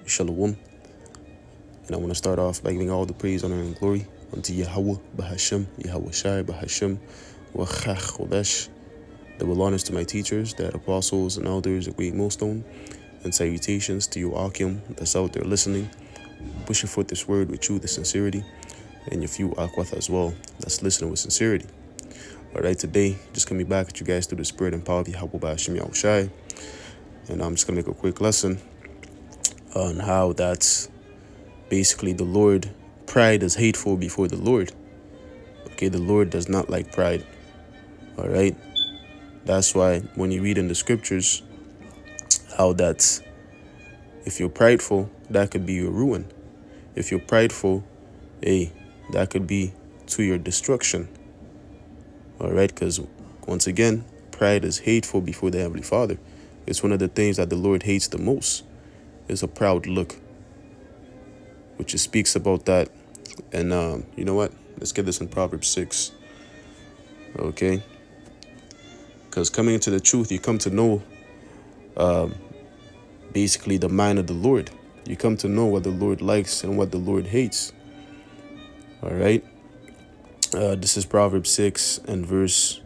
Shalom. And I want to start off by giving all the praise, honor, and glory unto Yahweh, Bahashem, Yahweh Shai, Bahashem, Wachach Chodesh. Double honors to my teachers, the apostles and elders, the great millstone, and salutations to you, Akim, that's out there listening, pushing forth this word with truth and sincerity, and your few Akwath as well, that's listening with sincerity. All right, today, just coming back at you guys through the spirit and power of Yahweh, Bahashem, Yahweh Shai. And I'm just going to make a quick lesson on how that's basically the Lord. Pride is hateful before the Lord. Okay, the Lord does not like pride. All right. That's why when you read in the scriptures, how that's, if you're prideful, that could be your ruin. If you're prideful, that could be to your destruction. All right, because once again, pride is hateful before the Heavenly Father. It's one of the things that the Lord hates the most, is a proud look, which speaks about that. And you know what? Let's get this in Proverbs 6. Okay? Because coming into the truth, you come to know basically the mind of the Lord. You come to know what the Lord likes and what the Lord hates. All right? This is Proverbs 6 and verse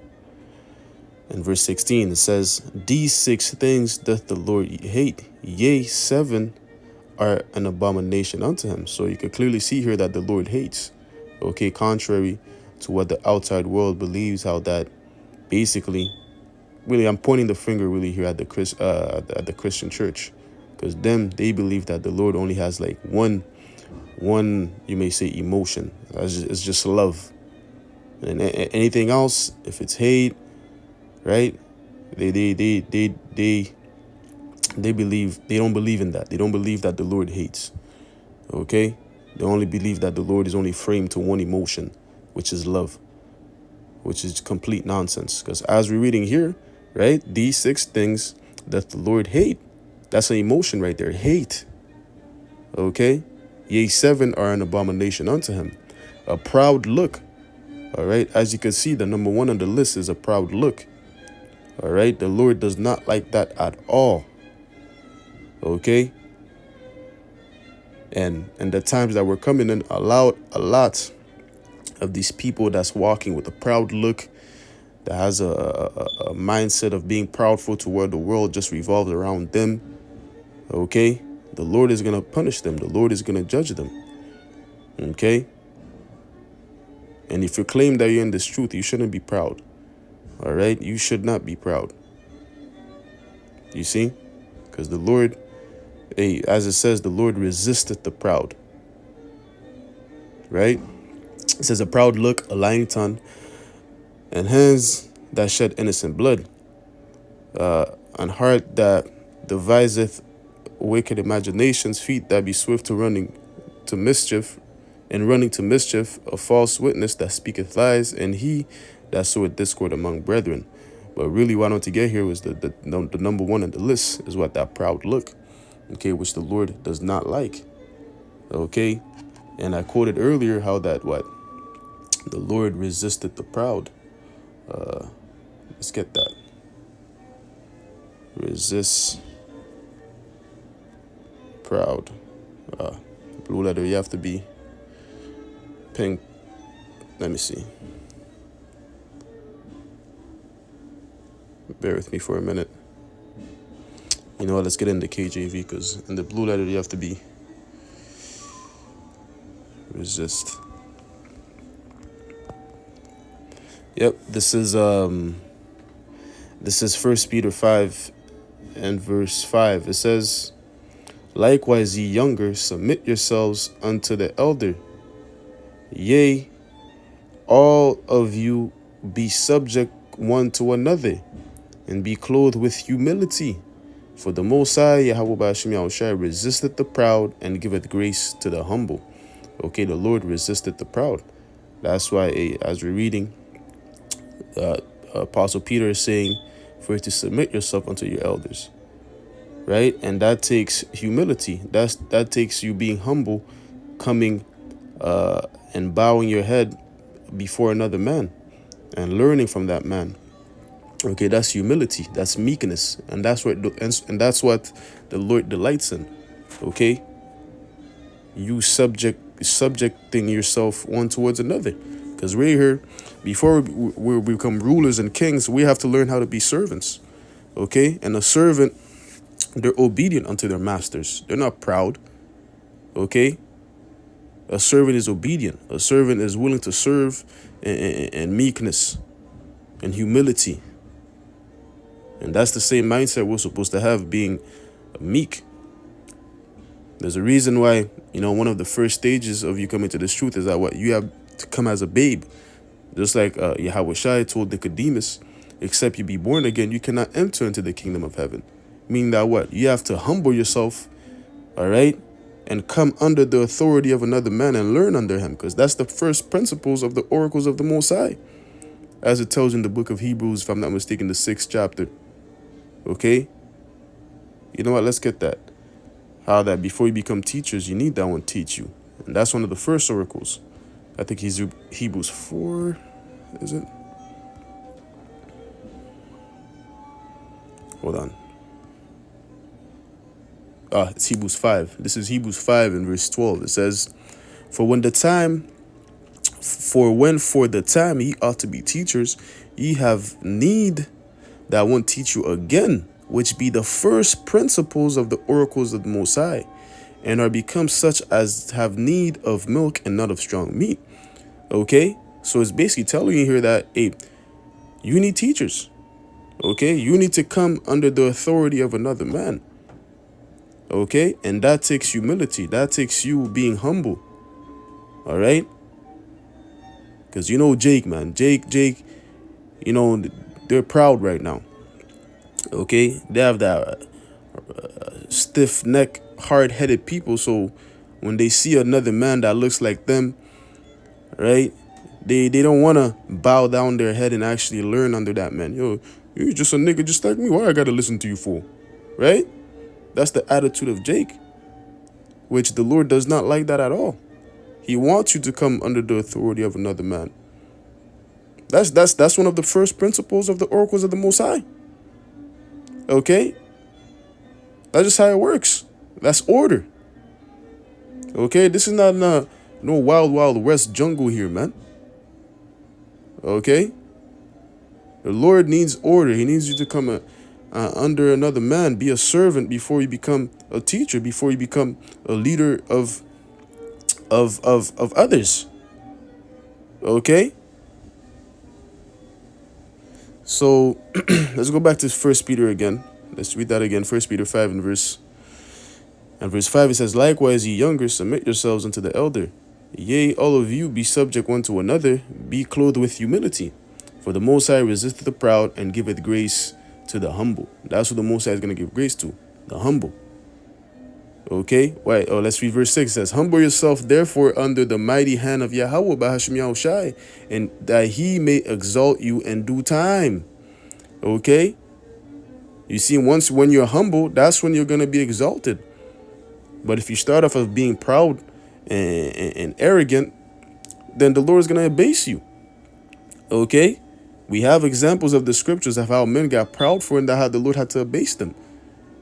16. It says, "These 6 things doth the Lord hate, yea, 7 are an abomination unto him." So you can clearly see here that the Lord hates. Okay, contrary to what the outside world believes, how that basically, really, I'm pointing the finger really here at the Christian church, because they believe that the Lord only has like one you may say emotion. It's just love, and anything else, if it's hate, right? They don't believe in that. They don't believe that the Lord hates. Okay? They only believe that the Lord is only framed to one emotion, which is love, which is complete nonsense. Because as we're reading here, right, these 6 things that the Lord hate, that's an emotion right there, hate. Okay? Yea, 7 are an abomination unto him. A proud look. All right? As you can see, the number 1 on the list is a proud look. All right? The Lord does not like that at all. Okay? And the times that we're coming in, a lot of these people that's walking with a proud look, that has a mindset of being proudful to where the world just revolves around them. Okay? The Lord is going to punish them. The Lord is going to judge them. Okay? And if you claim that you're in this truth, you shouldn't be proud. All right? You should not be proud. You see? Because the Lord, as it says, the Lord resisteth the proud. Right? It says, a proud look, a lying tongue, and hands that shed innocent blood, an heart that deviseth wicked imaginations, feet that be swift to running to mischief, a false witness that speaketh lies, and he that soweth discord among brethren. But really, what I want to get here was the number 1 on the list is what that proud look, okay, which the Lord does not like. Okay, and I quoted earlier how that the Lord resisted the proud. Let's get that. Resist proud. Blue letter, you have to be pink. Let me see. Bear with me for a minute. You know what? Let's get into KJV, because in the blue letter, you have to be resist. Yep, this is 1 Peter 5 and verse 5. It says, "Likewise, ye younger, submit yourselves unto the elder. Yea, all of you be subject one to another, and be clothed with humility. For the Most High, Yahweh Ba'ashem Yahushua, resisteth the proud and giveth grace to the humble." Okay, the Lord resisteth the proud. That's why, as we're reading, Apostle Peter is saying for you to submit yourself unto your elders. Right? And that takes humility. That takes you being humble, coming and bowing your head before another man and learning from that man. Okay, that's humility, that's meekness, and that's what the Lord delights in. Okay, you subjecting yourself one towards another. Because we're here, before we become rulers and kings, we have to learn how to be servants. Okay? And a servant, they're obedient unto their masters. They're not proud. Okay? A servant is obedient. A servant is willing to serve in meekness and humility. And that's the same mindset we're supposed to have, being meek. There's a reason why, one of the first stages of you coming to this truth is that what you have to come as a babe. Just like Yahweh told Nicodemus, except you be born again, you cannot enter into the kingdom of heaven. Meaning that what? You have to humble yourself, all right, and come under the authority of another man and learn under him, because that's the first principles of the oracles of the Most High, as it tells in the book of Hebrews, if I'm not mistaken, the 6th chapter. Okay? You know what? Let's get that. How that before you become teachers, you need that one teach you. And that's one of the first oracles. I think he's Hebrews 4, is it? Hold on. It's Hebrews 5. This is Hebrews 5 in verse 12. It says, For when for the time ye ought to be teachers, ye have need that one teach you again, which be the first principles of the oracles of the Most High, and are become such as have need of milk and not of strong meat. Okay? So it's basically telling you here that, hey, you need teachers. Okay? You need to come under the authority of another man. Okay? And that takes humility. That takes you being humble. All right? Because Jake, man. Jake, they're proud right now. Okay? They have that stiff neck, hard-headed people. So when they see another man that looks like them, right? They don't want to bow down their head and actually learn under that man. Yo, you're just a nigga just like me. Why I got to listen to you for? Right? That's the attitude of Jake, which the Lord does not like that at all. He wants you to come under the authority of another man. That's one of the first principles of the oracles of the Most High. Okay? That's just how it works. That's order. Okay? This is not no wild, wild west jungle here, man. Okay? The Lord needs order. He needs you to come under another man. Be a servant before you become a teacher, before you become a leader of others. Okay? So let's go back to 1 Peter again. Let's read that again. 1 Peter 5 and verse 5, it says, Likewise, ye younger, submit yourselves unto the elder. Yea, all of you be subject one to another, be clothed with humility. For the Most High resisteth the proud and giveth grace to the humble. That's what the Most High is going to give grace to, the humble. Okay, right. Let's read verse 6. It says, Humble yourself, therefore, under the mighty hand of Yahweh, Bahashim Yahushai, and that he may exalt you in due time. Okay? You see, when you're humble, that's when you're going to be exalted. But if you start off of being proud and arrogant, then the Lord is going to abase you. Okay? We have examples of the scriptures of how men got proud for and that how the Lord had to abase them.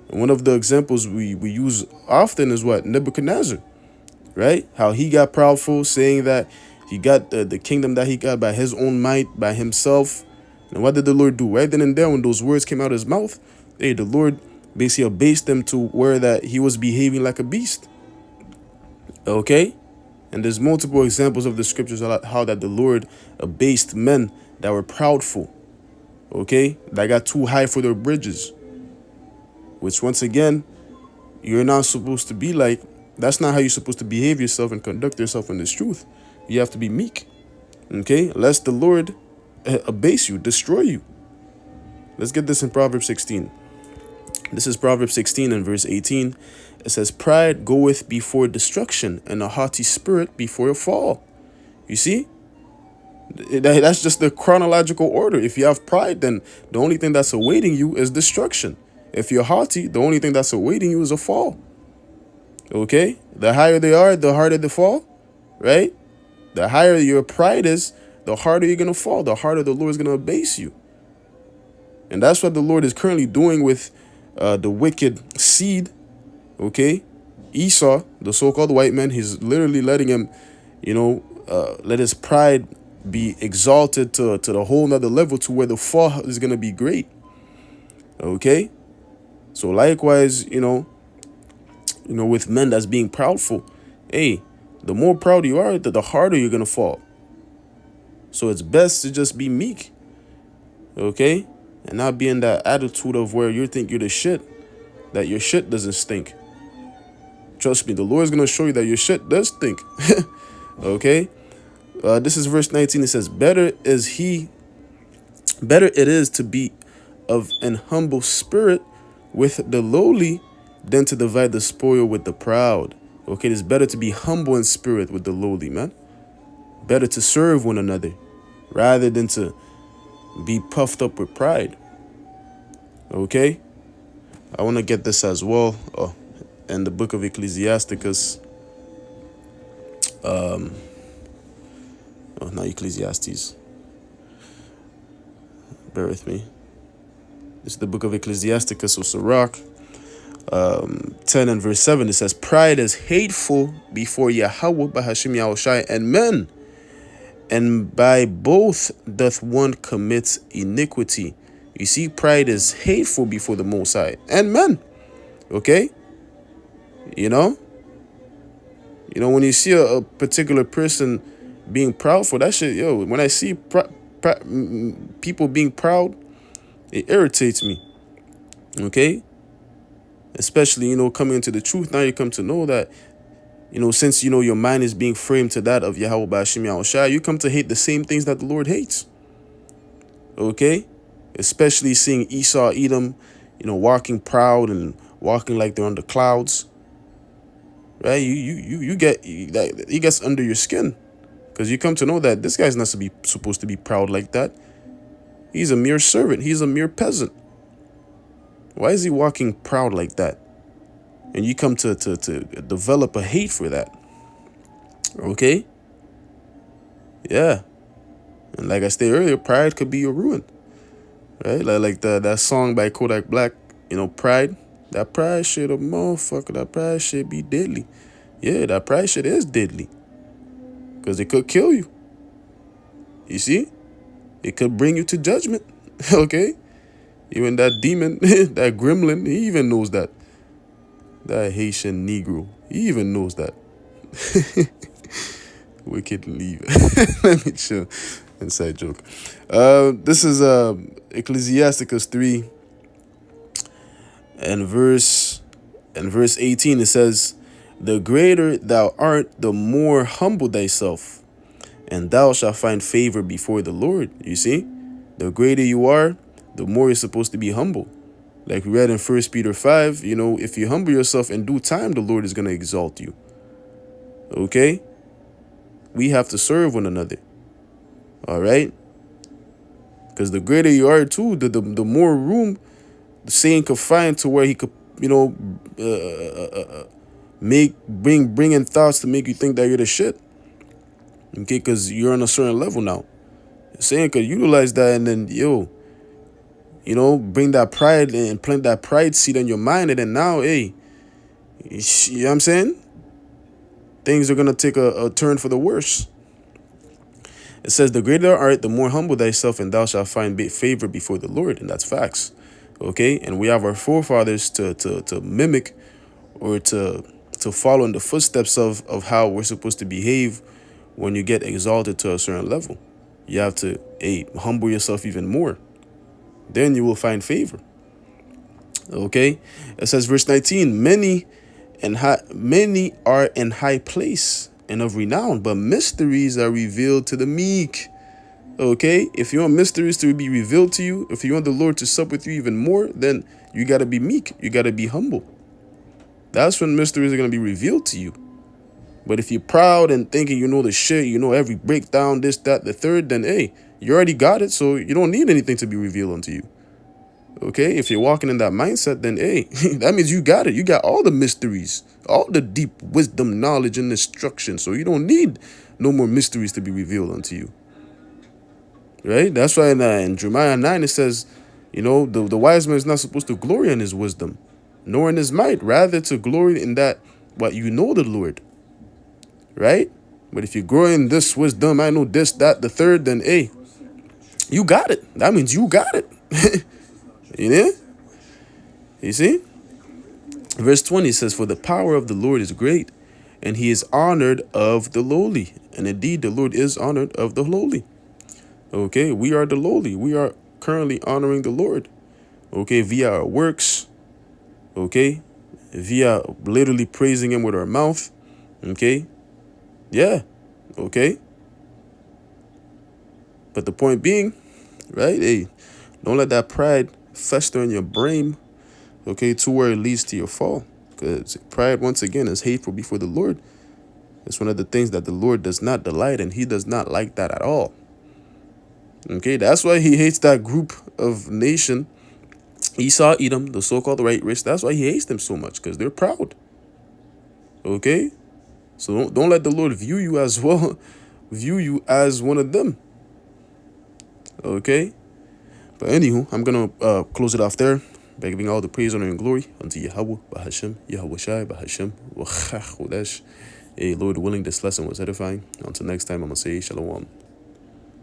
And one of the examples we use often is what? Nebuchadnezzar, right? How he got proudful, saying that he got the kingdom that he got by his own might, by himself. And what did the Lord do? Right then and there, when those words came out of his mouth, the Lord basically abased them to where that he was behaving like a beast. Okay? And there's multiple examples of the scriptures how that the Lord abased men that were proudful. Okay? That got too high for their bridges. Which, once again, you're not supposed to be like. That's not how you're supposed to behave yourself and conduct yourself in this truth. You have to be meek. Okay? Lest the Lord abase you, destroy you. Let's get this in Proverbs 16. This is Proverbs 16 and verse 18. It says, Pride goeth before destruction, and a haughty spirit before a fall. You see? That's just the chronological order. If you have pride, then the only thing that's awaiting you is destruction. If you're haughty, the only thing that's awaiting you is a fall. Okay? The higher they are, the harder the fall. Right? The higher your pride is, the harder you're going to fall. The harder the Lord is going to abase you. And that's what the Lord is currently doing with the wicked seed. Okay? Esau, the so-called white man, he's literally letting him, let his pride be exalted to the whole nother level, to where the fall is going to be great. Okay? So likewise, with men that's being proudful, hey, the more proud you are, the harder you're going to fall. So it's best to just be meek. Okay? And not be in that attitude of where you think you're the shit, that your shit doesn't stink. Trust me, the Lord's going to show you that your shit does stink. Okay? This is verse 19. It says, better it is to be of an humble spirit with the lowly than to divide the spoil with the proud. Okay, it's better to be humble in spirit with the lowly, man. Better to serve one another rather than to be puffed up with pride. Okay? I want to get this as well. In the book of Ecclesiasticus. Not Ecclesiastes. Bear with me. This is the book of Ecclesiasticus, or Sirach. 10 and verse 7. It says, pride is hateful before Yahweh, Bahashim Yahushai, and men. And by both doth one commit iniquity. You see, pride is hateful before the Most High and men. Okay? When you see a particular person being proud for that shit, when I see people being proud, it irritates me. Okay? Especially, coming into the truth. Now you come to know that, since, your mind is being framed to that of Yahweh Bashim Yahushai, you come to hate the same things that the Lord hates. Okay? Especially seeing Esau, Edom, walking proud and walking like they're on the clouds. Right? You he gets under your skin. Because you come to know that this guy's not supposed to be proud like that. He's a mere servant. He's a mere peasant. Why is he walking proud like that? And you come to develop a hate for that. Okay? Yeah. And like I said earlier, pride could be your ruin. Right? Like that song by Kodak Black, Pride. That pride shit a motherfucker. That pride shit be deadly. Yeah, that pride shit is deadly. Because it could kill you. You see? It could bring you to judgment. Okay? Even that demon, that gremlin, he even knows that. That Haitian Negro, he even knows that. Wicked leave. Let me chill. Inside joke. This is Ecclesiasticus 3 and verse 18. It says, the greater thou art, the more humble thyself, and thou shalt find favor before the Lord. You see? The greater you are, the more you're supposed to be humble. Like we read in 1 Peter 5, if you humble yourself in due time, the Lord is going to exalt you. Okay? We have to serve one another. All right? Because the greater you are too, the more room the saint could find to where he could, bring in thoughts to make you think that you're the shit. Okay? Because you're on a certain level now. The saint could utilize that and then, bring that pride and plant that pride seed in your mind. And then now, hey, you know what I'm saying? Things are going to take a turn for the worse. It says, the greater thou art, the more humble thyself, and thou shalt find favor before the Lord. And that's facts. Okay? And we have our forefathers to mimic or to follow in the footsteps of how we're supposed to behave when you get exalted to a certain level. You have to, humble yourself even more. Then you will find favor. Okay? It says, verse 19, many are in high place and of renown, but mysteries are revealed to the meek. Okay? If you want mysteries to be revealed to you, if you want the Lord to sup with you even more, then you got to be meek. You got to be humble. That's when mysteries are going to be revealed to you. But if you're proud and thinking you know the shit, you know every breakdown, this, that, the third, then, hey, you already got it, so you don't need anything to be revealed unto you. Okay? If you're walking in that mindset, then, hey, that means you got it. You got all the mysteries, all the deep wisdom, knowledge, and instruction. So you don't need no more mysteries to be revealed unto you. Right? That's why in Jeremiah 9, it says, the wise man is not supposed to glory in his wisdom, nor in his might, rather to glory in that what you know the Lord, right? But if you grow in this wisdom, I know this, that, the third, then hey, you got it. That means you got it. You know? You see? Verse 20 says, "For the power of the Lord is great, and he is honored of the lowly." And indeed, the Lord is honored of the lowly. Okay, we are the lowly. We are currently honoring the Lord. Okay, via our works. Okay, via literally praising him with our mouth. Okay, yeah, okay. But the point being, right, hey, don't let that pride fester in your brain, okay, to where it leads to your fall. Because pride, once again, is hateful before the Lord. It's one of the things that the Lord does not delight in. He does not like that at all. Okay, that's why he hates that group of nation, Esau, Edom, the so-called right race. That's why he hates them so much, because they're proud. Okay, so don't let the Lord view you as well, view you as one of them. Okay, but anywho, I'm gonna close it off there by giving all the praise, honor, and glory unto Yahweh, Bahashem, Yahweh Shai, Bahashem, Wachach Chodesh. Hey, Lord willing, this lesson was edifying. Until next time, I'm gonna say Shalom.